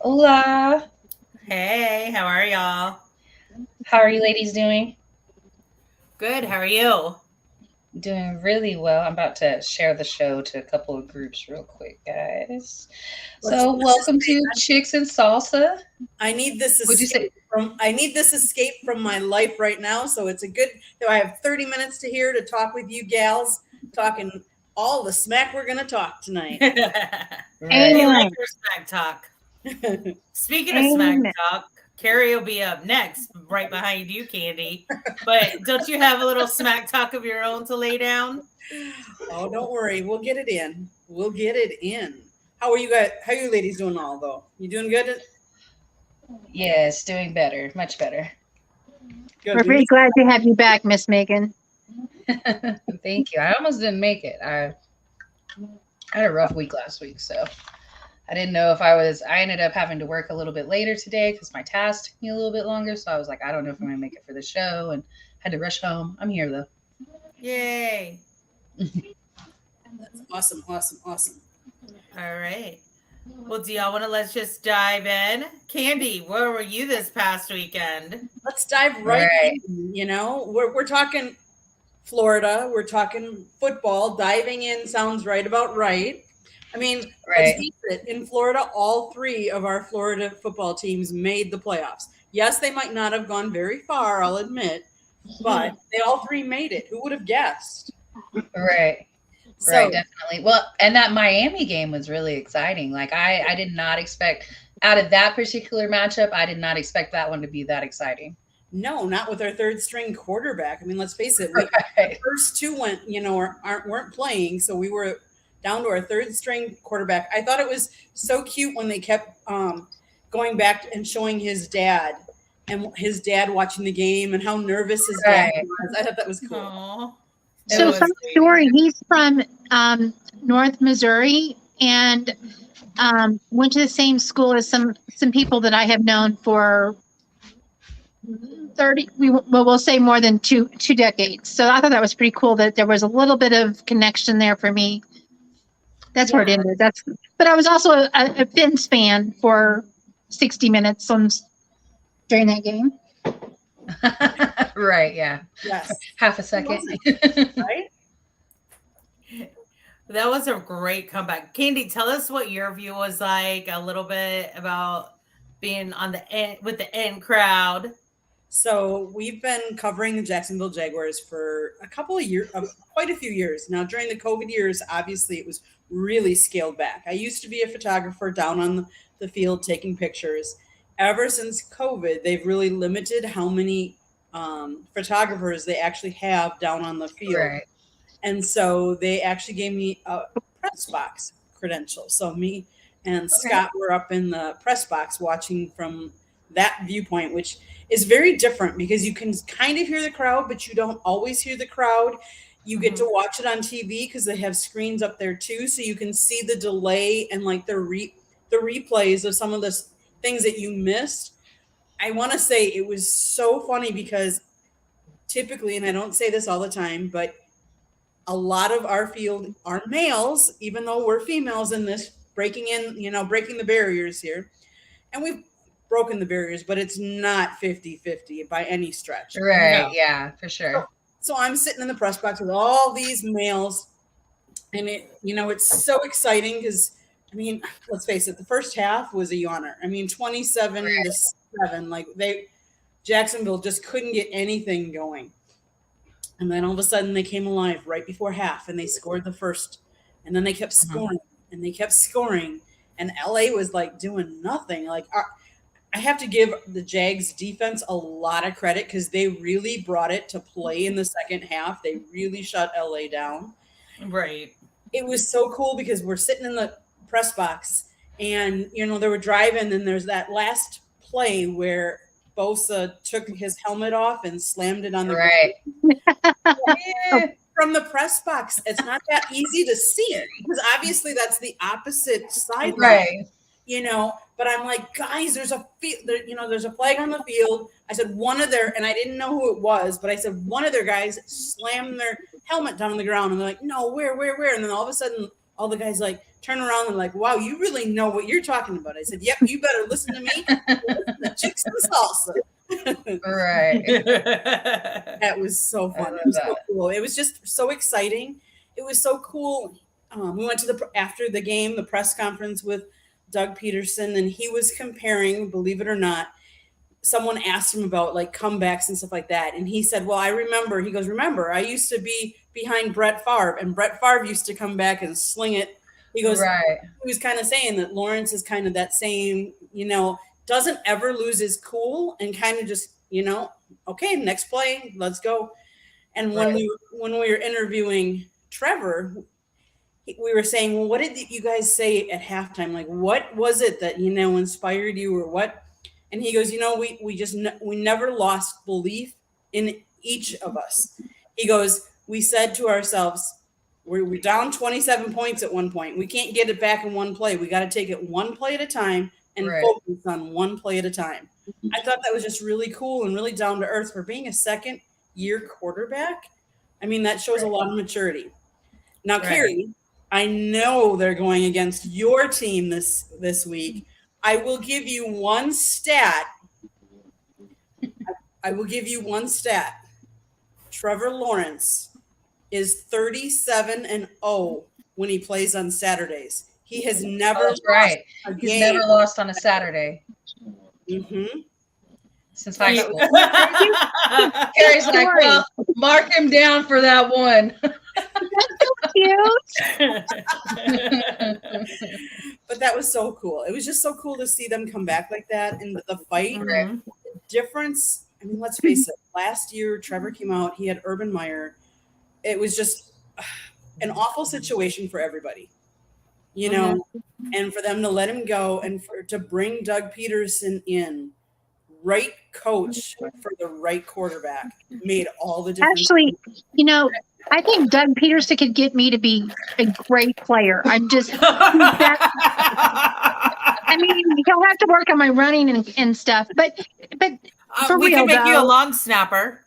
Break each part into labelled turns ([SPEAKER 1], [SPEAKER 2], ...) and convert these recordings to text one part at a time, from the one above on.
[SPEAKER 1] Hola.
[SPEAKER 2] Hey, how are y'all?
[SPEAKER 1] How are you ladies doing?
[SPEAKER 2] Good, how are you?
[SPEAKER 1] Doing really well. I'm about to share the show to a couple of groups real quick, guys. So,
[SPEAKER 3] Let's just
[SPEAKER 1] welcome
[SPEAKER 3] say
[SPEAKER 1] to Chicks and Salsa.
[SPEAKER 3] I need this
[SPEAKER 1] Would you say?
[SPEAKER 3] escape from my life right now. So it's a good that I have 30 minutes to here to talk with you gals, talking all the smack we're gonna talk tonight.
[SPEAKER 2] We
[SPEAKER 1] Right.
[SPEAKER 2] like
[SPEAKER 4] Amen.
[SPEAKER 2] your smack talk. Speaking of smack
[SPEAKER 4] Amen.
[SPEAKER 2] talk, Carrie will be up next, right behind you, Candy. But don't you have a little smack talk of your own to lay down?
[SPEAKER 3] Oh, don't worry, we'll get it in. We'll get it in. How are you guys? How are you ladies doing all though? You doing good?
[SPEAKER 1] Yes, doing better. Much better.
[SPEAKER 4] We're
[SPEAKER 3] Good. We
[SPEAKER 4] very
[SPEAKER 3] miss
[SPEAKER 4] glad to have you back, Miss Megan.
[SPEAKER 1] Thank you. I almost didn't make it. I had a rough week last week, so I didn't know if I ended up having to work a little bit later today because my task took me a little bit longer. So I was like, I don't know if I'm going to make it for the show and had to rush home. I'm here though.
[SPEAKER 2] Yay.
[SPEAKER 3] That's awesome, awesome, awesome.
[SPEAKER 2] All right. Well, do y'all want to let's just dive in? Candy, where were you this past weekend?
[SPEAKER 3] Let's dive right
[SPEAKER 1] Right.
[SPEAKER 3] in. We're talking Florida. We're talking football. Diving in sounds right about right. I mean, let's
[SPEAKER 1] Right.
[SPEAKER 3] face it, in Florida, all three of our Florida football teams made the playoffs. Yes, they might not have gone very far, I'll admit, but they all three made it. Who would have guessed?
[SPEAKER 1] Right. Right,
[SPEAKER 3] So,
[SPEAKER 1] definitely. Well, and that Miami game was really exciting. Like I did not expect out of that particular matchup, I did not expect that one to be that exciting.
[SPEAKER 3] no, not with our third string quarterback. I mean, let's face it, we the
[SPEAKER 1] Right.
[SPEAKER 3] first two went, weren't playing, so we were down to our third string quarterback. I thought it was so cute when they kept going back and showing his dad and his dad watching the game and how nervous his dad
[SPEAKER 1] Right.
[SPEAKER 3] was. I thought that was cool.
[SPEAKER 2] Oh, it
[SPEAKER 1] It
[SPEAKER 4] So,
[SPEAKER 1] was
[SPEAKER 2] was
[SPEAKER 4] some
[SPEAKER 2] sweet.
[SPEAKER 4] story. He's from North Missouri and went to the same school as some people that I have known for 30. We'll say more than two decades. So I thought that was pretty cool that there was a little bit of connection there for me. That's where it
[SPEAKER 3] Yeah,
[SPEAKER 4] ended. But I was also a Finns fan for 60 minutes during that game.
[SPEAKER 1] right, yeah.
[SPEAKER 3] yes.
[SPEAKER 1] Half a
[SPEAKER 3] Who
[SPEAKER 1] second.
[SPEAKER 3] wasn't, right?
[SPEAKER 2] That was a great comeback. Candy, tell us what your view was like, a little bit about being on the end with the end crowd.
[SPEAKER 3] So we've been covering the Jacksonville Jaguars for a couple of years, quite a few years. Now, during the COVID years, obviously it was really scaled back. I used to be a photographer down on the field taking pictures. Ever since COVID, they've really limited how many photographers they actually have down on the field.
[SPEAKER 1] Right.
[SPEAKER 3] And so they actually gave me a press box credential. So me and
[SPEAKER 1] Okay.
[SPEAKER 3] Scott were up in the press box watching from that viewpoint, which is very different because you can kind of hear the crowd, but you don't always hear the crowd. You get to
[SPEAKER 2] Mhm.
[SPEAKER 3] watch it on TV because they have screens up there too, so you can see the delay and like the replays of some of the things that you missed. I want to say it was so funny because typically, and I don't say this all the time, but a lot of our field are males, even though we're females in this breaking in, breaking the barriers here. And we've broken the barriers, but it's not 50-50 by any stretch.
[SPEAKER 1] Right,
[SPEAKER 2] No.
[SPEAKER 1] yeah, for
[SPEAKER 3] So,
[SPEAKER 1] sure.
[SPEAKER 3] so I'm sitting in the press box with all these males, and it's so exciting because, I mean, let's face it, the first half was a yawner. I mean, 27-7, like Jacksonville just couldn't get anything going. And then all of a sudden they came alive right before half and they scored the first. And then they kept
[SPEAKER 1] Mhm.
[SPEAKER 3] scoring and they kept scoring. And LA was like doing nothing. I have to give the Jags defense a lot of credit because they really brought it to play in the second half. They really shut LA down.
[SPEAKER 2] Right.
[SPEAKER 3] It was so cool because we're sitting in the press box and they were driving and there's that last play where Bosa took his helmet off and slammed it on the ground
[SPEAKER 1] Right.
[SPEAKER 4] Oh,
[SPEAKER 1] Yeah.
[SPEAKER 3] from the press box. It's not that easy to see it because obviously that's the opposite sideline,
[SPEAKER 1] Right.
[SPEAKER 3] But I'm like, guys, there's a flag on the field. I said one of their, and I didn't know who it was, but I said one of their guys slammed their helmet down on the ground, and they're like, no, where? And then all of a sudden, all the guys like turn around and like, wow, you really know what you're talking about. I said, yep, you better listen to me. Listen to Chicks and Salsa.
[SPEAKER 1] Right.
[SPEAKER 3] That was so fun. It was so cool. It was just so exciting. It was so cool. We went to after the game, the press conference with Doug Peterson, and he was comparing, believe it or not, someone asked him about like comebacks and stuff like that. And he said, well, remember, I used to be behind Brett Favre, and Brett Favre used to come back and sling it. He goes,
[SPEAKER 1] right.
[SPEAKER 3] He was kind of saying that Lawrence is kind of that same, doesn't ever lose his cool and kind of just, okay, next play, let's go. And when we were interviewing Trevor, we were saying, well, what did you guys say at halftime? Like, what was it that, inspired you, or what? And he goes, we never lost belief in each of us. He goes, we said to ourselves, we're down 27 points at one point. We can't get it back in one play. We got to take it one play at a time and focus on one play at a time. I thought that was just really cool and really down to earth for being a second-year quarterback. I mean, that shows a lot of maturity. Now, Kari, I know they're going against your team this week. I will give you one stat. Trevor Lawrence is 37-0 when he plays on Saturdays. He has never lost a game.
[SPEAKER 1] He's never lost on a Saturday.
[SPEAKER 3] Mm-hmm.
[SPEAKER 1] Since high school. Kari's like, well, mark him down for that one.
[SPEAKER 4] That's so cute.
[SPEAKER 3] But that was so cool. It was just so cool to see them come back like that. And the fight, the difference, I mean, let's face it. Last year, Trevor came out. He had Urban Meyer. It was just an awful situation for everybody, and for them to let him go and to bring Doug Peterson in, right coach for the right quarterback, made all the difference.
[SPEAKER 4] Actually, I think Doug Peterson could get me to be a great player. I'm just he'll have to work on my running and stuff. But for
[SPEAKER 2] we
[SPEAKER 4] real,
[SPEAKER 2] can make
[SPEAKER 4] though,
[SPEAKER 2] you a long snapper.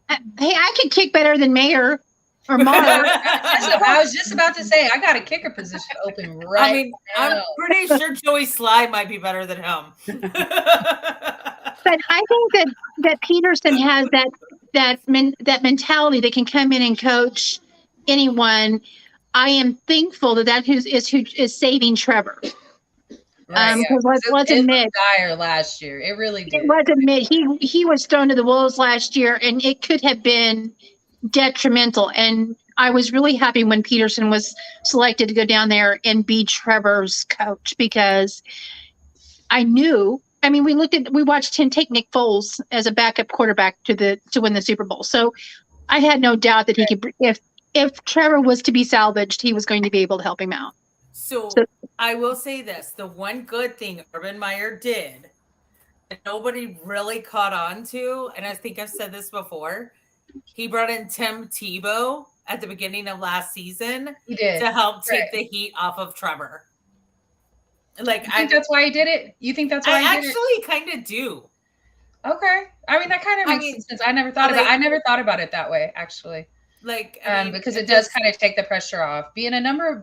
[SPEAKER 4] Hey, I could kick better than Mayer or Mar.
[SPEAKER 1] I was just about to say, I got a kicker position open right now.
[SPEAKER 2] I'm pretty sure Joey Sly might be better than him.
[SPEAKER 4] But I think that Peterson has that mentality that can come in and coach anyone. I am thankful that who is saving Trevor. Let's admit,
[SPEAKER 1] dire last year. It really did.
[SPEAKER 4] Let's admit he was thrown to the wolves last year, and it could have been detrimental. And I was really happy when Peterson was selected to go down there and be Trevor's coach, because I knew. I mean, we watched him take Nick Foles as a backup quarterback to win the Super Bowl. So I had no doubt that he could. If Trevor was to be salvaged, he was going to be able to help him out.
[SPEAKER 2] So I will say this: the one good thing Urban Meyer did that nobody really caught on to, and I think I've said this before, he brought in Tim Tebow at the beginning of last season.
[SPEAKER 1] He did
[SPEAKER 2] to help take the heat off of Trevor. Like,
[SPEAKER 1] you think that's why he did it? You think that's why
[SPEAKER 2] I actually kind of do.
[SPEAKER 1] Okay, I mean that kind of makes sense. I never thought about it that way, actually.
[SPEAKER 2] Like,
[SPEAKER 1] because it does kind of take the pressure off. Being a number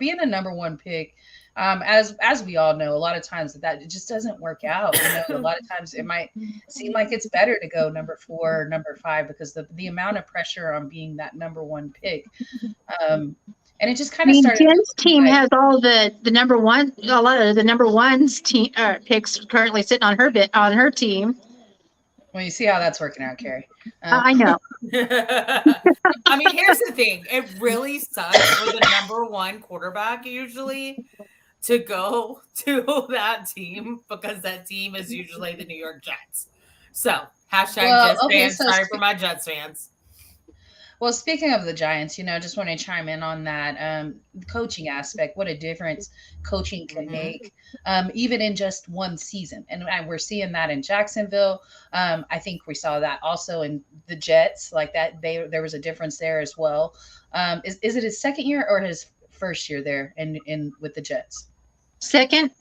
[SPEAKER 1] one pick, as we all know, a lot of times that it just doesn't work out. A lot of times it might seem like it's better to go number 4, number 5, because the amount of pressure on being that number one pick. And it just kind of started.
[SPEAKER 4] Jen's team has all the number one, a lot of the number ones team picks currently sitting on her team.
[SPEAKER 1] Well, you see how that's working out, Kari.
[SPEAKER 4] I know.
[SPEAKER 2] I mean, here's the thing. It really sucks for the number one quarterback usually to go to that team, because that team is usually the New York Jets. So, Jets fans. Sorry for my Jets fans.
[SPEAKER 1] Well, speaking of the Giants, just want to chime in on that coaching aspect. What a difference coaching can make, even in just one season. And we're seeing that in Jacksonville. I think we saw that also in the Jets, like that. There was a difference there as well. Is it his second year or his first year there in with the Jets?
[SPEAKER 4] Second.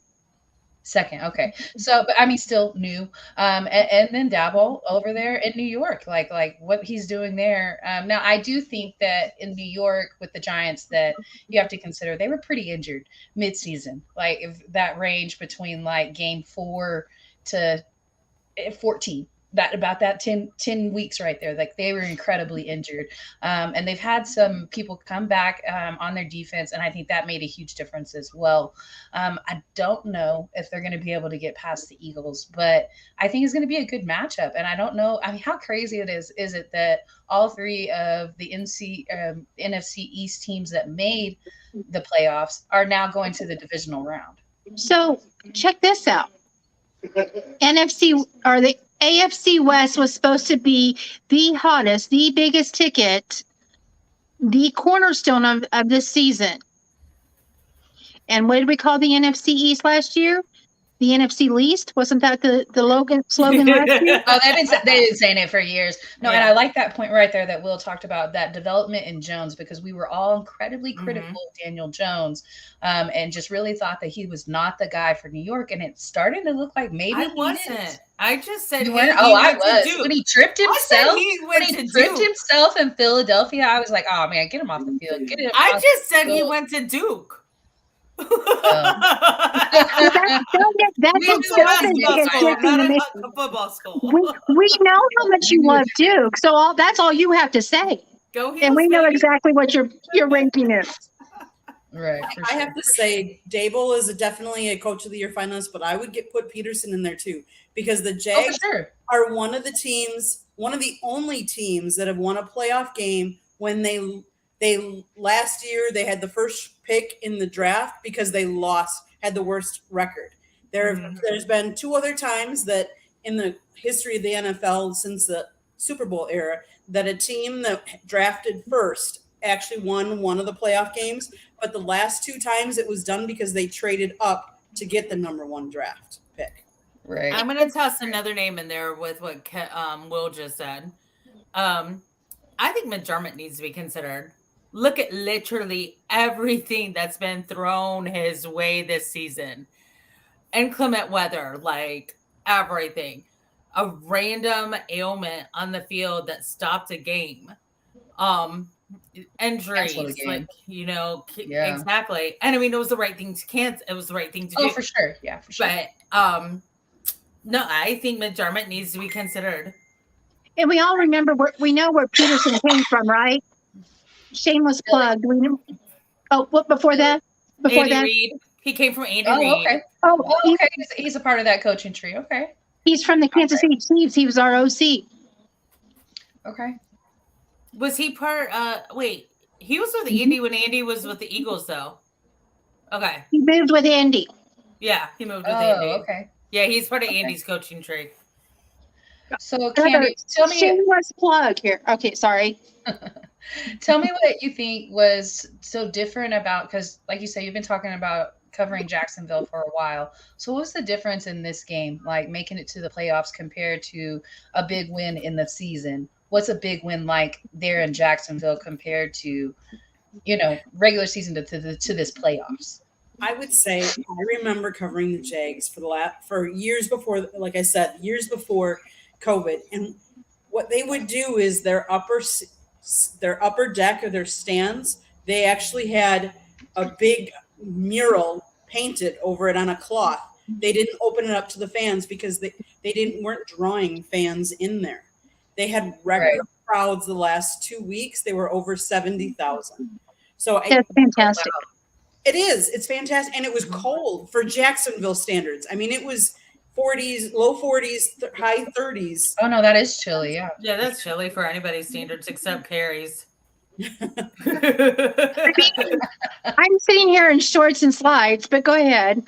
[SPEAKER 1] Second, okay. So, but I mean, still new. And then Dabble over there in New York, like what he's doing there. Now, I do think that in New York with the Giants, that you have to consider they were pretty injured mid-season. Like if that range between like game 4 to 14, that about that 10 weeks right there, like they were incredibly injured, and they've had some people come back on their defense, and I think that made a huge difference as well. I don't know if they're going to be able to get past the Eagles, but I think it's going to be a good matchup. And I don't know, I mean, how crazy is it that all three of the NFC East teams that made the playoffs are now going to the divisional round?
[SPEAKER 4] So check this out. NFC or the AFC West was supposed to be the hottest, the biggest ticket, the cornerstone of this season. And what did we call the NFC East last year? The NFC least? Wasn't that the slogan last year?
[SPEAKER 1] Oh, they've been saying it for years. No, yeah. And I like that point right there that Will talked about, that development in Jones, because we were all incredibly critical of Daniel Jones, and just really thought that he was not the guy for New York. And it's starting to look like maybe
[SPEAKER 2] I wasn't. I just said
[SPEAKER 1] you weren't. Oh, I was. When he tripped himself, himself in Philadelphia, I was like, oh man, get him off the field. Get him.
[SPEAKER 2] I just said he went to Duke. Football school.
[SPEAKER 4] We know how much you love Duke, so that's all you have to say.
[SPEAKER 2] Go Heels,
[SPEAKER 4] and we know exactly what your ranking is.
[SPEAKER 1] Right.
[SPEAKER 3] I have to say, Dable is definitely a Coach of the Year finalist, but I would put Peterson in there too, because the Jags are one of the only teams that have won a playoff game when they last year they had the first pick in the draft because they had the worst record. There's been 2 other times that in the history of the NFL since the Super Bowl era that a team that drafted first actually won one of the playoff games, but the last 2 times it was done because they traded up to get the number 1 draft pick.
[SPEAKER 1] Right.
[SPEAKER 2] I'm going to toss another name in there with what Will just said. I think McDermott needs to be considered. Look at literally everything that's been thrown his way this season. Inclement weather, like everything. A random ailment on the field that stopped a game. Injuries, like, exactly. And I mean, it was the right thing to cancel. It was the right thing to do.
[SPEAKER 1] Oh, for sure. Yeah, for sure.
[SPEAKER 2] But no, I think McDermott needs to be considered.
[SPEAKER 4] And we all remember we know where Peterson came from, right? Shameless plug. Do we know? Oh, what before that?
[SPEAKER 2] Andy Reid. He came from Andy Reid.
[SPEAKER 1] Okay. Oh, okay. He's a part of that coaching tree. Okay.
[SPEAKER 4] He's from the Kansas City Chiefs. He was our OC.
[SPEAKER 1] Okay.
[SPEAKER 2] Was he part? Wait, he was with Andy when Andy was with the Eagles, though. Okay.
[SPEAKER 4] He moved with Andy.
[SPEAKER 2] Yeah, he moved with Andy.
[SPEAKER 1] Okay.
[SPEAKER 2] Yeah, he's part of Andy's coaching tree.
[SPEAKER 1] So, Candy, tell me.
[SPEAKER 4] Shameless plug here. Okay, sorry.
[SPEAKER 1] Tell me what you think was so different about, because like you say, you've been talking about covering Jacksonville for a while. So what's the difference in this game, like making it to the playoffs compared to a big win in the season? What's a big win like there in Jacksonville compared to, regular season to this playoffs?
[SPEAKER 3] I would say I remember covering the Jags for years before, like I said, years before COVID. And what they would do is their upper deck or their stands, they actually had a big mural painted over it on a cloth. They didn't open it up to the fans because they weren't drawing fans in there. They had regular crowds the last 2 weeks. They were over 70,000. So
[SPEAKER 4] that's fantastic.
[SPEAKER 3] It is. It's fantastic. And it was cold for Jacksonville standards. I mean, it was 40s, low 40s, high 30s.
[SPEAKER 1] Oh, no, that is chilly. Yeah.
[SPEAKER 2] Yeah, that's chilly for anybody's standards except Kari's.
[SPEAKER 4] I'm sitting here in shorts and slides, but go ahead.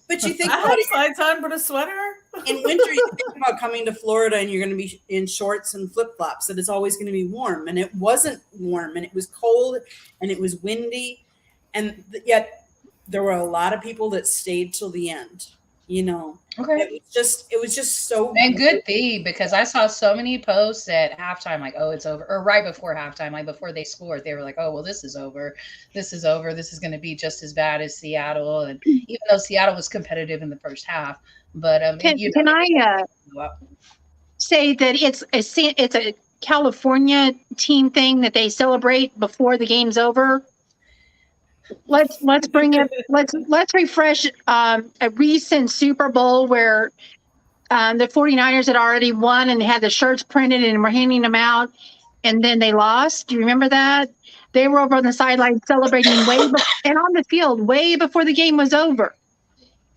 [SPEAKER 3] But you think
[SPEAKER 2] I have slides on, but a sweater.
[SPEAKER 3] In winter, you think about coming to Florida and you're going to be in shorts and flip-flops, that it's always going to be warm. And it wasn't warm, and it was cold, and it was windy. And yet there were a lot of people that stayed till the end.
[SPEAKER 1] Okay.
[SPEAKER 3] It was just so
[SPEAKER 1] And good thing, because I saw so many posts at halftime, like, oh, it's over, or right before halftime, like before they scored, they were like, oh, well, this is over. This is over. This is going to be just as bad as Seattle. And even though Seattle was competitive in the first half, but
[SPEAKER 4] Can I say that it's a California team thing that they celebrate before the game's over? Let's bring it. Let's refresh a recent Super Bowl where the 49ers had already won and had the shirts printed and were handing them out, and then they lost. Do you remember that? They were over on the sideline celebrating and on the field way before the game was over.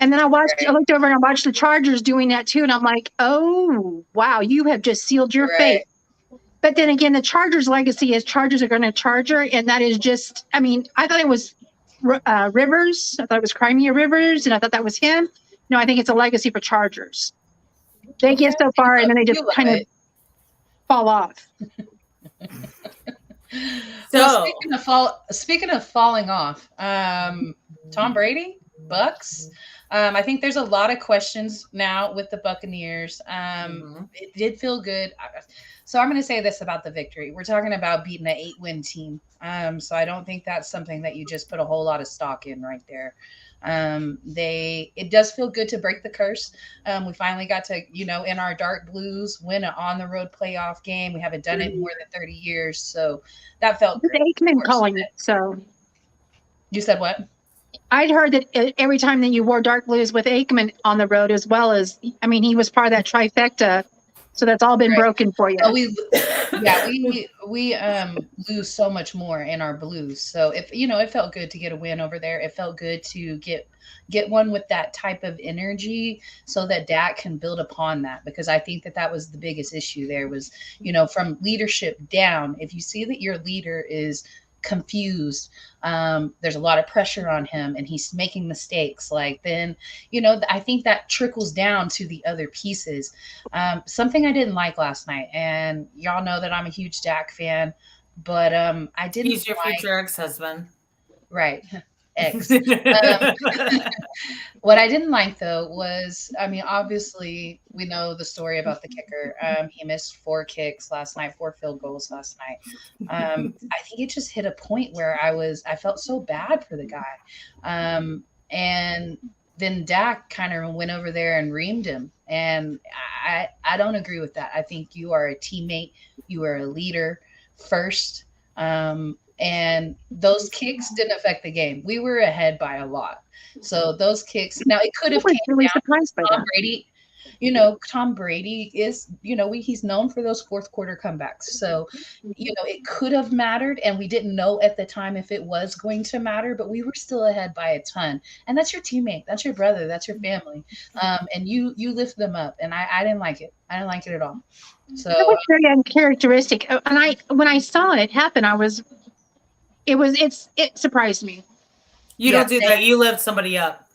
[SPEAKER 4] And then I looked over and I watched the Chargers doing that too, and I'm like, oh wow, you have just sealed your fate. But then again, the Chargers' legacy is Chargers are going to Charger, and that is just. I mean, I thought it was Rivers. I thought it was Crimea Rivers, and I thought that was him. No, I think it's a legacy for Chargers. They get so far, and then they just kind of fall off.
[SPEAKER 1] So speaking of falling off, Tom Brady, Bucks. I think there's a lot of questions now with the Buccaneers. It did feel good. So I'm going to say this about the victory. We're talking about beating an 8-win team. So I don't think that's something that you just put a whole lot of stock in right there. It does feel good to break the curse. We finally got to, in our dark blues, win an on the road playoff game. We haven't done it in more than 30 years. So that felt great.
[SPEAKER 4] Aikman calling it. So
[SPEAKER 1] you said what?
[SPEAKER 4] I'd heard that every time that you wore dark blues with Aikman on the road, as well as, he was part of that trifecta. So that's all been broken for you.
[SPEAKER 1] Oh, we lose so much more in our blues. So it felt good to get a win over there. It felt good to get one with that type of energy, so that Dak can build upon that. Because I think that was the biggest issue there was, from leadership down. If you see that your leader is confused, there's a lot of pressure on him and he's making mistakes, then I think that trickles down to the other pieces. Something I didn't like last night, and y'all know that I'm a huge Dak fan, but I didn't.
[SPEAKER 2] He's your future ex-husband,
[SPEAKER 1] right? X. What I didn't like though was, obviously we know the story about the kicker. He missed 4 kicks last night, 4 field goals last night. I think it just hit a point where I felt so bad for the guy. And then Dak kind of went over there and reamed him. And I don't agree with that. I think you are a teammate. You are a leader first. And those kicks didn't affect the game. We were ahead by a lot. So those kicks, now it could have came
[SPEAKER 4] really
[SPEAKER 1] down
[SPEAKER 4] surprised by
[SPEAKER 1] Tom
[SPEAKER 4] that.
[SPEAKER 1] Brady. Tom Brady is, he's known for those fourth quarter comebacks. So, it could have mattered, and we didn't know at the time if it was going to matter, but we were still ahead by a ton. And that's your teammate, that's your brother, that's your family. And you lift them up. And I didn't like it. I didn't like it at all. So
[SPEAKER 4] that was very uncharacteristic. And when I saw it happen, it surprised me.
[SPEAKER 2] You don't do that. You lift somebody up.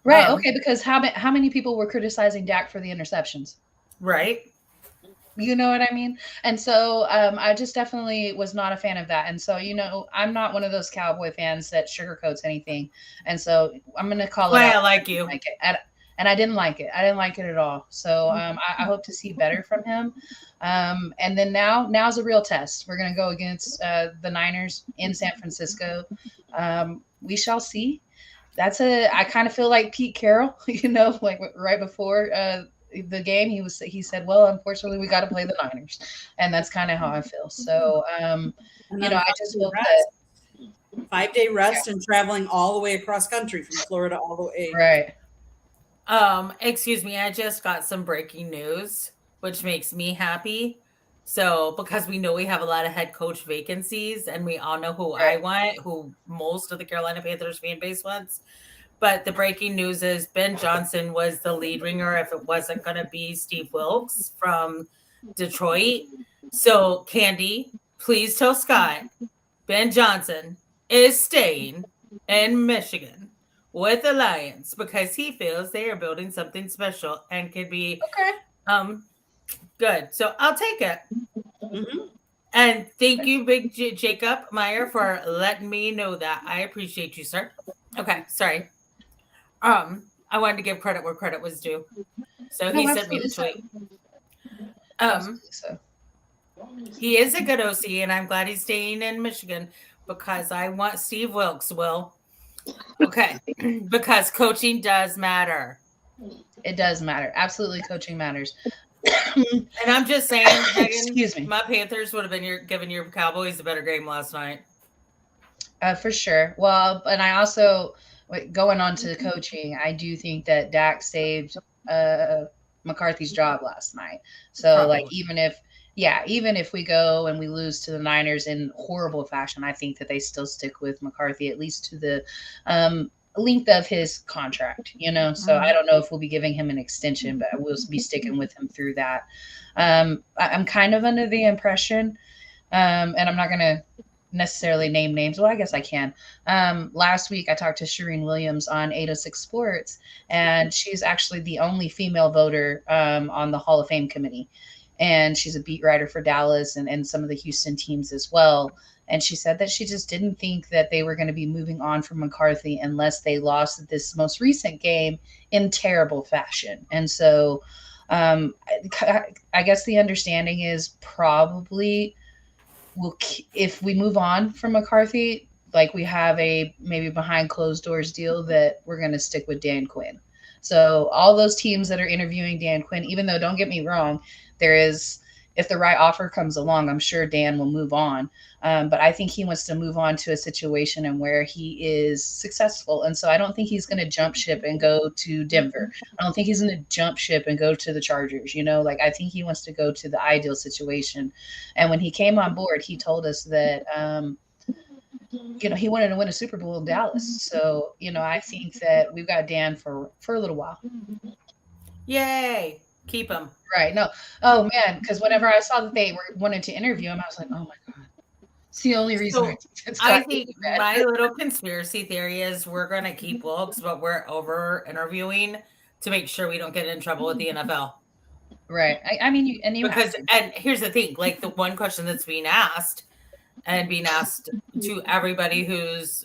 [SPEAKER 1] Right. Okay. Because how many people were criticizing Dak for the interceptions?
[SPEAKER 2] Right.
[SPEAKER 1] You know what I mean? And so I just definitely was not a fan of that. And so, I'm not one of those Cowboy fans that sugarcoats anything. And so I'm going to call it out.
[SPEAKER 2] I like you.
[SPEAKER 1] And I didn't like it. I didn't like it at all. So I hope to see better from him. And then now's a real test. We're going to go against the Niners in San Francisco. We shall see. I kind of feel like Pete Carroll, like right before the game, he said, well, unfortunately we got to play the Niners. And that's kind of how I feel. So, I just hope that
[SPEAKER 3] 5-day rest and traveling all the way across country from Florida all the way.
[SPEAKER 1] Right.
[SPEAKER 2] Excuse me, I just got some breaking news, which makes me happy. So, because we know we have a lot of head coach vacancies, and we all know who I want, who most of the Carolina Panthers fan base wants. But the breaking news is Ben Johnson was the lead ringer if it wasn't going to be Steve Wilkes from Detroit. So, Candy, please tell Scott Ben Johnson is staying in Michigan with the Lions because he feels they are building something special and could be good. So I'll take it. Mm-hmm. And thank you, Big Jacob Meyer, for letting me know that. I appreciate you, sir. Okay, sorry. I wanted to give credit where credit was due. So
[SPEAKER 1] No,
[SPEAKER 2] he sent me the
[SPEAKER 1] absolutely
[SPEAKER 2] tweet.
[SPEAKER 1] Absolutely so.
[SPEAKER 2] He is a good OC, and I'm glad he's staying in Michigan because I want Steve Wilkes, Will. Okay. Because coaching does matter.
[SPEAKER 1] It does matter. Absolutely, coaching matters.
[SPEAKER 2] And I'm just saying, Megan,
[SPEAKER 1] Excuse me.
[SPEAKER 2] my Panthers would have been giving your Cowboys a better game last night.
[SPEAKER 1] For sure. Well, and I also, going on to coaching, I do think that Dak saved McCarthy's job last night. So,
[SPEAKER 2] Probably.
[SPEAKER 1] like, even if we go and we lose to the Niners in horrible fashion, I think that they still stick with McCarthy, at least to the length of his contract, So I don't know if we'll be giving him an extension, but we'll be sticking with him through that. I'm kind of under the impression, and I'm not going to necessarily name names. Well, I guess I can. Last week I talked to Shireen Williams on 806 Sports, and she's actually the only female voter on the Hall of Fame committee. And she's a beat writer for Dallas and some of the Houston teams as well. And she said that she just didn't think that they were going to be moving on from McCarthy unless they lost this most recent game in terrible fashion. And so I guess the understanding is probably if we move on from McCarthy, like we have a maybe behind closed doors deal, that we're going to stick with Dan Quinn. So all those teams that are interviewing Dan Quinn, even though, don't get me wrong, if the right offer comes along, I'm sure Dan will move on. But I think he wants to move on to a situation and where he is successful. And so I don't think he's going to jump ship and go to Denver. I don't think he's going to jump ship and go to the Chargers. I think he wants to go to the ideal situation. And when he came on board, he told us that, he wanted to win a Super Bowl in Dallas. So, I think that we've got Dan for a little while.
[SPEAKER 2] Yay. Keep him.
[SPEAKER 1] Right. No. Oh, man. Because whenever I saw that they wanted to interview him, I was like, oh, my God. It's the only reason.
[SPEAKER 2] I think my little conspiracy theory is we're going to keep Wilkes, but we're over interviewing to make sure we don't get in trouble with the NFL.
[SPEAKER 1] Right. I mean, and
[SPEAKER 2] here's the thing, like the one question that's being asked to everybody who's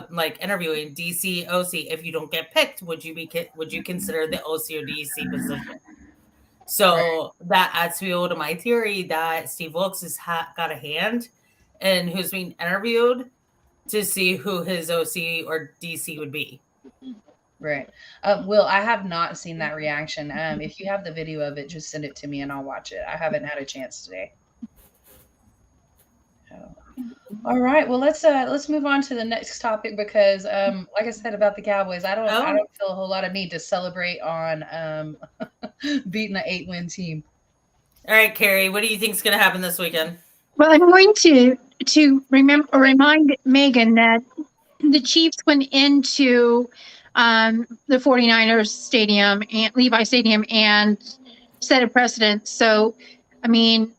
[SPEAKER 2] like interviewing DC OC, if you don't get picked, would you consider the OC or DC position? So that adds fuel to my theory that Steve Wilkes has got a hand in who's being interviewed to see who his OC or DC would be.
[SPEAKER 1] Right. Will, I have not seen that reaction. If you have the video of it, just send it to me and I'll watch it. I haven't had a chance today. All right. Well, let's move on to the next topic because, like I said about the Cowboys, I don't feel a whole lot of need to celebrate on beating an 8-win team.
[SPEAKER 2] All right, Kari, what do you think is going to happen this weekend?
[SPEAKER 4] Well, I'm going to remind Megan that the Chiefs went into the 49ers stadium and Levi Stadium and set a precedent. So, I mean,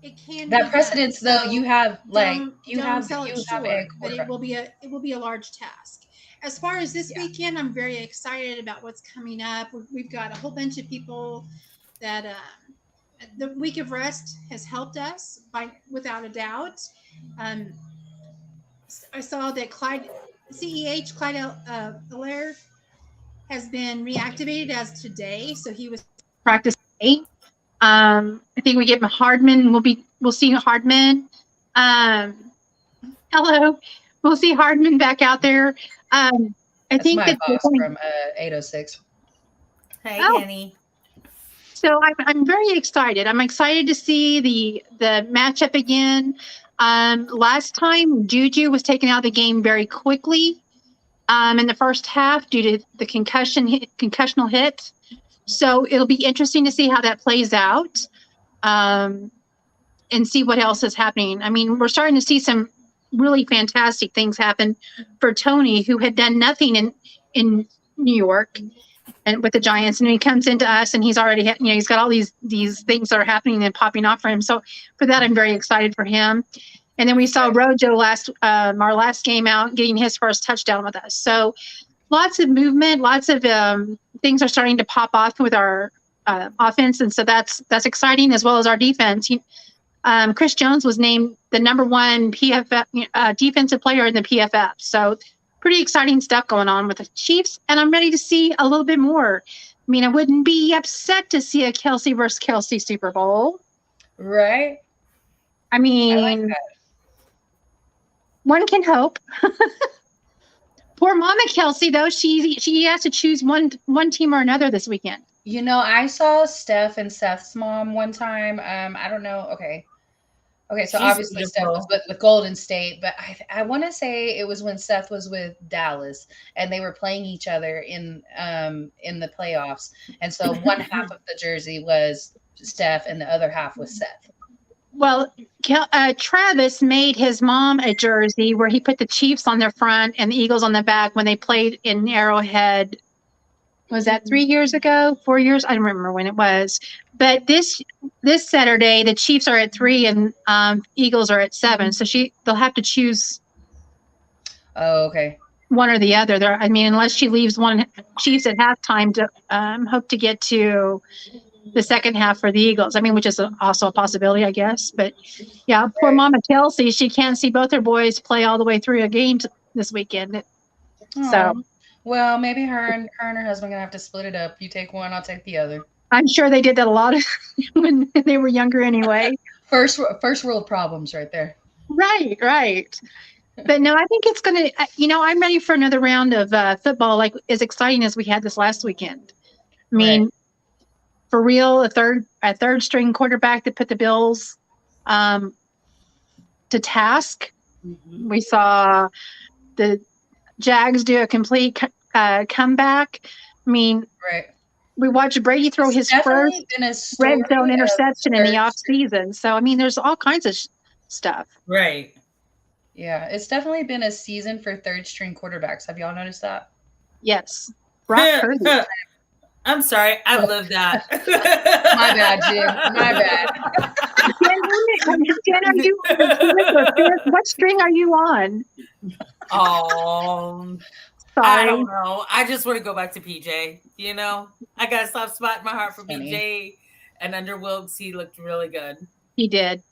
[SPEAKER 5] it can
[SPEAKER 1] that precedence though. You have
[SPEAKER 5] but
[SPEAKER 1] it
[SPEAKER 5] will be a large task. As far as this weekend, I'm very excited about what's coming up. We've got a whole bunch of people that the week of rest has helped us without a doubt. I saw that Clyde Allaire has been reactivated as today, so he was
[SPEAKER 4] practicing. I think we get Hardman. We'll see Hardman. Hello, we'll see Hardman back out there. I think
[SPEAKER 1] my boss from 806.
[SPEAKER 2] Hey, Kenny.
[SPEAKER 4] So I'm very excited. I'm excited to see the matchup again. Last time Juju was taken out of the game very quickly in the first half due to the concussional hit. So it'll be interesting to see how that plays out and see what else is happening. I mean, we're starting to see some really fantastic things happen for Tony, who had done nothing in New York and with the Giants, and he comes into us and he's already he's got all these things that are happening and popping off for him. So for that, I'm very excited for him. And then we saw Rojo our last game out, getting his first touchdown with us. So lots of movement, lots of things are starting to pop off with our offense, and so that's exciting, as well as our defense. Chris Jones was named the #1 PFF defensive player in the PFF. So pretty exciting stuff going on with the Chiefs, and I'm ready to see a little bit more. I mean, I wouldn't be upset to see a Kelsey versus Kelsey Super Bowl.
[SPEAKER 1] Right?
[SPEAKER 4] I
[SPEAKER 1] I
[SPEAKER 4] mean,
[SPEAKER 1] like that.
[SPEAKER 4] one can hope. Poor Mama Kelsey, though, she has to choose one team or another this weekend.
[SPEAKER 1] You know, I saw Steph and Seth's mom one time. I don't know. Okay, so
[SPEAKER 2] She's
[SPEAKER 1] obviously Steph was
[SPEAKER 2] beautiful.
[SPEAKER 1] with Golden State, but I want to say it was when Seth was with Dallas, and they were playing each other in the playoffs, and so one half of the jersey was Steph, and the other half was Seth.
[SPEAKER 4] Well, Travis made his mom a jersey where he put the Chiefs on their front and the Eagles on the back when they played in Arrowhead. Was that 3 years ago? 4 years? I don't remember when it was. But this Saturday, the Chiefs are at 3 and Eagles are at 7. So they'll have to choose
[SPEAKER 1] Oh, okay.
[SPEAKER 4] one or the other. I mean, unless she leaves one Chiefs at halftime to hope to get to the second half for the Eagles. I mean, which is also a possibility, I guess. But yeah, poor
[SPEAKER 1] Right.
[SPEAKER 4] Mama Kelsey, she can't see both her boys play all the way through a game this weekend.
[SPEAKER 1] Aw.
[SPEAKER 4] So
[SPEAKER 1] Well, maybe her and her husband gonna have to split it up. You take one, I'll take the other.
[SPEAKER 4] I'm sure they did that a lot when they were younger anyway.
[SPEAKER 1] First world problems right there.
[SPEAKER 4] Right. But no, I think it's going to, I'm ready for another round of football, like as exciting as we had this last weekend. I mean, for real, a third string quarterback that put the Bills to task.
[SPEAKER 3] Mhm.
[SPEAKER 4] We saw the Jags do a complete comeback. I mean,
[SPEAKER 1] Right.
[SPEAKER 4] we watched Brady throw his first
[SPEAKER 1] Definitely been a story
[SPEAKER 4] red zone
[SPEAKER 1] of
[SPEAKER 4] interception in the
[SPEAKER 1] third
[SPEAKER 4] off season. So, I mean, there's all kinds of stuff.
[SPEAKER 2] Right.
[SPEAKER 1] Yeah, it's definitely been a season for third string quarterbacks. Have y'all noticed that?
[SPEAKER 4] Yes. Brock Purdy.
[SPEAKER 2] I'm sorry. I love that.
[SPEAKER 1] My bad, Jim. My bad.
[SPEAKER 4] Jen, are you on the fourth or fifth? What string are you on?
[SPEAKER 2] Oh, I
[SPEAKER 4] Sorry.
[SPEAKER 2] don't know. I just want to go back to PJ. I got a soft spot in my heart for
[SPEAKER 1] Funny.
[SPEAKER 2] PJ, and under Wilkes, he looked really good.
[SPEAKER 4] He did.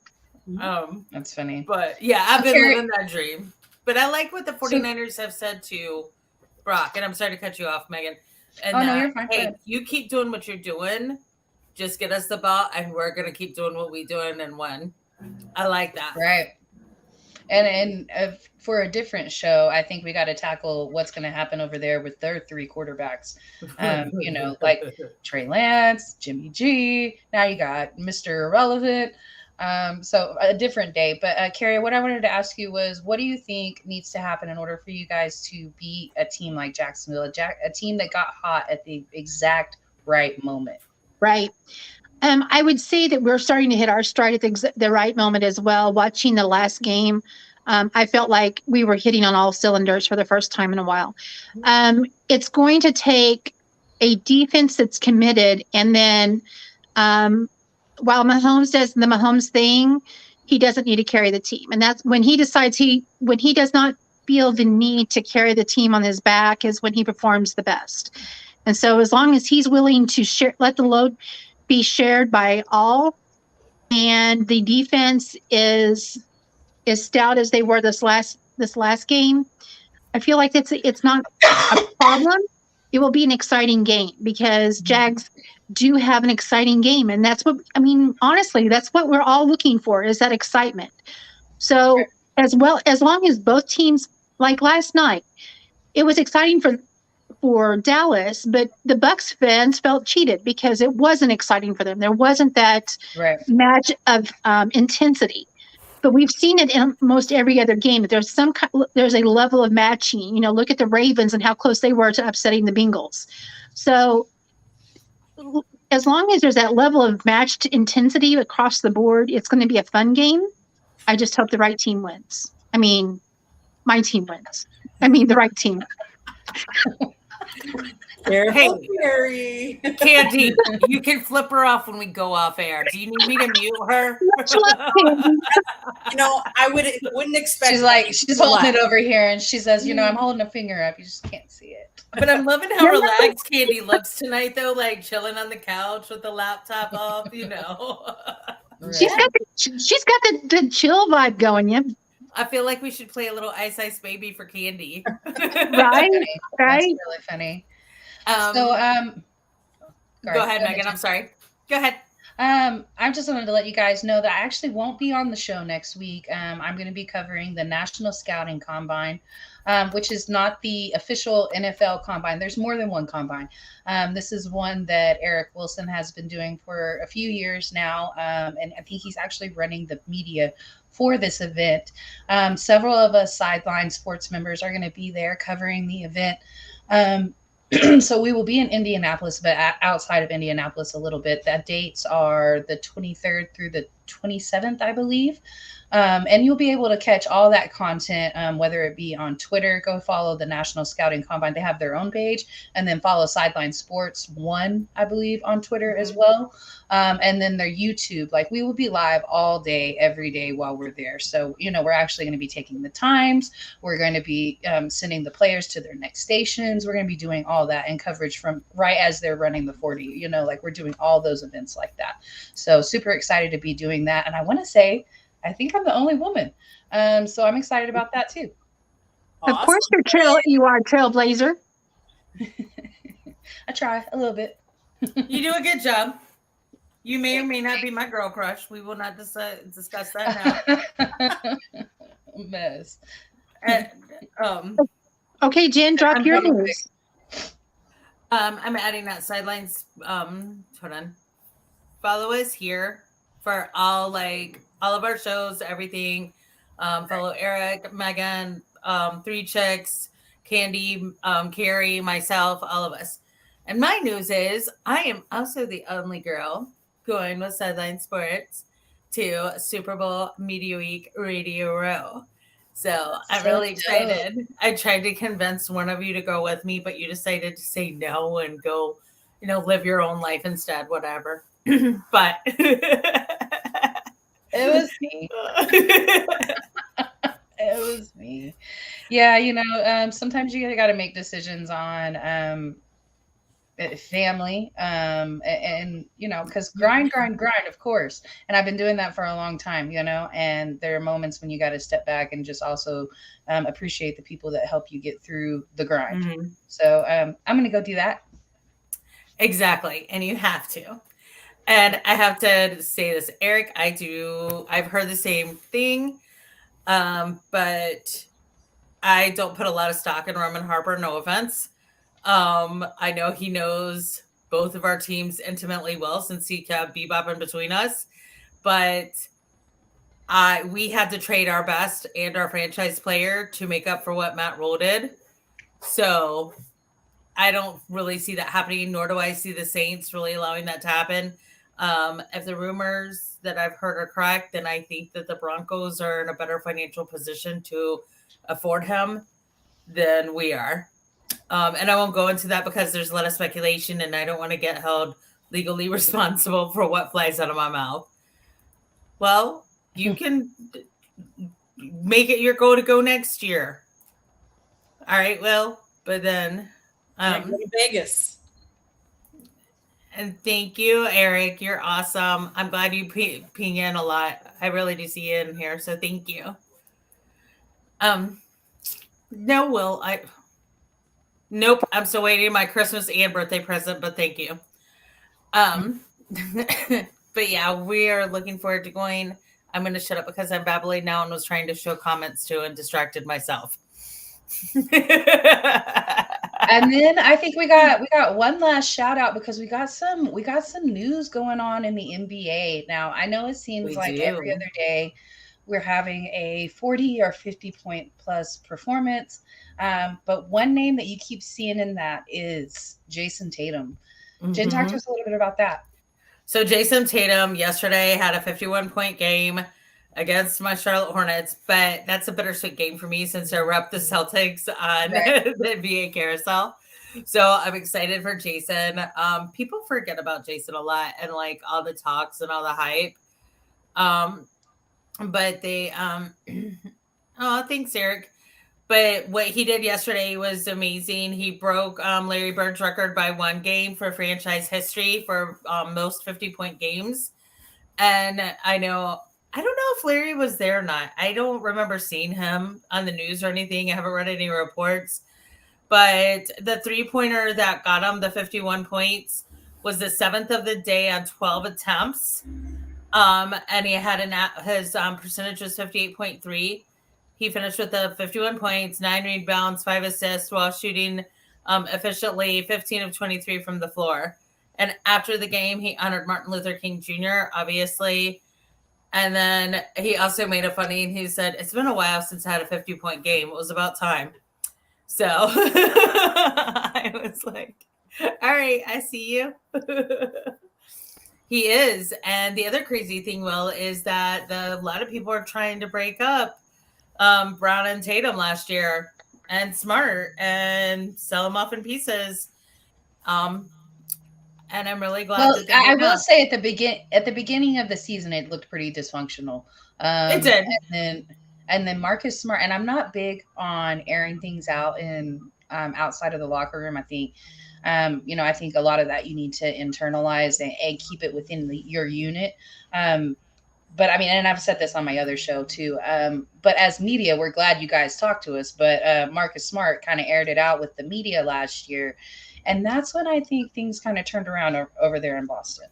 [SPEAKER 1] That's funny.
[SPEAKER 2] But yeah, I've been
[SPEAKER 1] Kari-
[SPEAKER 2] living that dream. But I like what the 49ers have said to Brock, and I'm sorry to cut you off, Megan. And
[SPEAKER 1] Oh, no, you're fine. Go
[SPEAKER 2] hey,
[SPEAKER 1] ahead.
[SPEAKER 2] you keep doing what you're doing. Just get us the ball, and we're gonna keep doing what we're doing and win. I like that.
[SPEAKER 1] Right. And for a different show, I think we got to tackle what's going to happen over there with their three quarterbacks. Like Trey Lance, Jimmy G. Now you got Mr. Irrelevant. So a different day. But Kari, what I wanted to ask you was, what do you think needs to happen in order for you guys to beat a team like Jacksonville, a team that got hot at the exact right moment?
[SPEAKER 4] Right. I would say that we're starting to hit our stride at the right moment as well. Watching the last game, I felt like we were hitting on all cylinders for the first time in a while. It's going to take a defense that's committed, and then while Mahomes does the Mahomes thing, he doesn't need to carry the team. And that's when he decides when he does not feel the need to carry the team on his back is when he performs the best. And so as long as he's willing to let the load be shared by all, and the defense is stout as they were this last game, I feel like it's not a problem. It will be an exciting game because Jags do have an exciting game, and that's what honestly, that's what we're all looking for, is that excitement. So as long as both teams, like last night, it was exciting for Dallas, but the Bucks fans felt cheated because it wasn't exciting for them. There wasn't that match of intensity. But we've seen it in almost every other game that there's a level of matching. Look at the Ravens and how close they were to upsetting the Bengals. So as long as there's that level of matched intensity across the board, it's going to be a fun game. I just hope the right team wins. My team wins. The right team.
[SPEAKER 3] Careful, Kari.
[SPEAKER 2] Candy, you can flip her off when we go off air. Do you need me to mute her?
[SPEAKER 3] I wouldn't expect.
[SPEAKER 1] She's holding it over here, and she says, "I'm holding a finger up. You just can't see it."
[SPEAKER 2] But I'm loving how relaxed Candy looks tonight, though, like chilling on the couch with the laptop off.
[SPEAKER 4] She's got the chill vibe going. Yeah.
[SPEAKER 2] I feel like we should play a little Ice Ice Baby for Candy.
[SPEAKER 4] Right,
[SPEAKER 1] That's
[SPEAKER 4] right.
[SPEAKER 1] really funny.
[SPEAKER 2] Um,
[SPEAKER 1] So,
[SPEAKER 2] go ahead, Megan. I'm sorry. Go ahead.
[SPEAKER 1] I just wanted to let you guys know that I actually won't be on the show next week. I'm going to be covering the National Scouting Combine, which is not the official NFL combine. There's more than one combine. This is one that Eric Wilson has been doing for a few years now, and I think he's actually running the media for this event. Several of us sideline sports members are going to be there covering the event. So we will be in Indianapolis, but outside of Indianapolis a little bit. That dates are the 23rd through the 27th, I believe. And you'll be able to catch all that content, whether it be on Twitter. Go follow the National Scouting Combine. They have their own page, and then follow Sideline Sports One, I believe, on Twitter as well. And then their YouTube. Like, we will be live all day, every day while we're there. So, we're actually going to be taking the times. We're going to be sending the players to their next stations. We're going to be doing all that and coverage from right as they're running the 40. Like, we're doing all those events like that. So super excited to be doing that. And I want to say, I think I'm the only woman. So I'm excited about that too.
[SPEAKER 4] Of course, you are a trailblazer.
[SPEAKER 1] I try a little bit.
[SPEAKER 2] You do a good job. You may or may not be my girl crush. We will not discuss that now.
[SPEAKER 1] Mess.
[SPEAKER 4] Okay, Jen, drop your news.
[SPEAKER 2] I'm adding that sidelines. Hold on. Follow us here for all of our shows, everything. Follow Eric, Megan, Three Chicks, Candy, Kari, myself, all of us. And my news is I am also the only girl going with Sideline Sports to Super Bowl Media Week Radio Row. So I'm really excited. I tried to convince one of you to go with me, but you decided to say no and go, live your own life instead, whatever. But
[SPEAKER 1] it was me. It was me. Yeah, sometimes you got to make decisions on family, and because grind, of course. And I've been doing that for a long time, and there are moments when you got to step back and just also appreciate the people that help you get through the grind. Mm-hmm. So I'm going to go do that.
[SPEAKER 2] Exactly. And you have to. And I have to say this, Eric, I've heard the same thing, but I don't put a lot of stock in Roman Harper, no offense. I know he knows both of our teams intimately well since he kept bebopping between us, but we had to trade our best and our franchise player to make up for what Matt Rule did. So I don't really see that happening, nor do I see the Saints really allowing that to happen. If the rumors that I've heard are correct, then I think that the Broncos are in a better financial position to afford him than we are. And I won't go into that because there's a lot of speculation and I don't want to get held legally responsible for what flies out of my mouth. Well, you can make it your goal to go next year. All right, well, but then
[SPEAKER 3] go to Vegas.
[SPEAKER 2] And thank you, Eric. You're awesome. I'm glad you ping in a lot. I really do see you in here, so thank you. No, Will, nope. I'm still waiting my Christmas and birthday present, but thank you. But yeah, we are looking forward to going. I'm going to shut up because I'm babbling now and was trying to show comments to and distracted myself.
[SPEAKER 1] And then I think we got one last shout out because we got some news going on in the NBA. Now, I know it seems like every other day we're having a 40 or 50 point plus performance. But one name that you keep seeing in that is Jason Tatum. Mm-hmm. Jen, talk to us a little bit about that.
[SPEAKER 2] So Jason Tatum yesterday had a 51-point game against my Charlotte Hornets, but that's a bittersweet game for me since I rep the Celtics on the NBA carousel. So I'm excited for Jason. People forget about Jason a lot and like all the talks and all the hype. But they, thanks, Eric. But what he did yesterday was amazing. He broke Larry Bird's record by one game for franchise history for most 50-point games. And I know I don't know if Larry was there or not. I don't remember seeing him on the news or anything. I haven't read any reports. But the 3-pointer that got him the 51 points was the 7th of the day on 12 attempts. And he had his percentage was 58.3. He finished with the 51 points, 9 rebounds, 5 assists while shooting efficiently 15 of 23 from the floor. And after the game, he honored Martin Luther King Jr., obviously. And then he also made it funny, and he said, "It's been a while since I had a 50-point game. It was about time." So I was like, all right, I see you. He is. And the other crazy thing, Will, is that a lot of people are trying to break up Brown and Tatum last year, and Smart, and sell them off in pieces. And I'm really glad
[SPEAKER 1] Well,
[SPEAKER 2] that they
[SPEAKER 1] I
[SPEAKER 2] did
[SPEAKER 1] will
[SPEAKER 2] not.
[SPEAKER 1] say at the beginning of the season, it looked pretty dysfunctional.
[SPEAKER 2] It did.
[SPEAKER 1] And then Marcus Smart, and I'm not big on airing things out in outside of the locker room. I think, I think a lot of that you need to internalize and keep it within your unit. But I mean, and I've said this on my other show too. But as media, we're glad you guys talked to us. But Marcus Smart kind of aired it out with the media last year. And that's when I think things kind of turned around over there in Boston.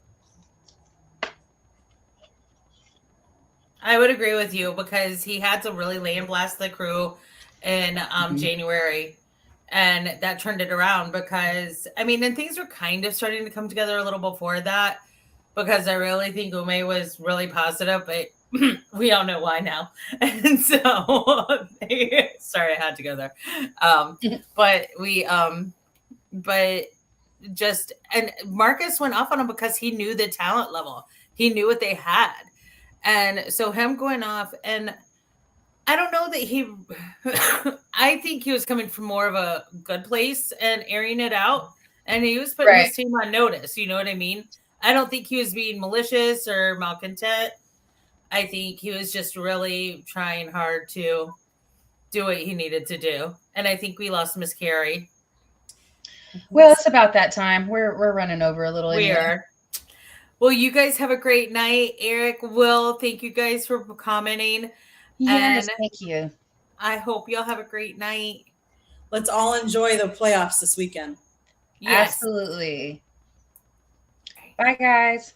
[SPEAKER 2] I would agree with you, because he had to really lay and blast the crew in January. And that turned it around, because, I mean, and things were kind of starting to come together a little before that, because I really think Ume was really positive, but we all know why now. And so, sorry, I had to go there. And Marcus went off on him because he knew the talent level. He knew what they had. And so him going off, and I don't know that he, I think he was coming from more of a good place and airing it out. And he was putting his team on notice. You know what I mean? I don't think he was being malicious or malcontent. I think he was just really trying hard to do what he needed to do. And I think we lost Miss Kari.
[SPEAKER 1] Well, it's about that time. We're running over a little.
[SPEAKER 2] We are. Well, you guys have a great night. Eric, Will, thank you guys for commenting.
[SPEAKER 1] Yes,
[SPEAKER 2] and
[SPEAKER 1] thank you.
[SPEAKER 2] I hope y'all have a great night.
[SPEAKER 3] Let's all enjoy the playoffs this weekend.
[SPEAKER 2] Yes.
[SPEAKER 1] Absolutely. Bye, guys.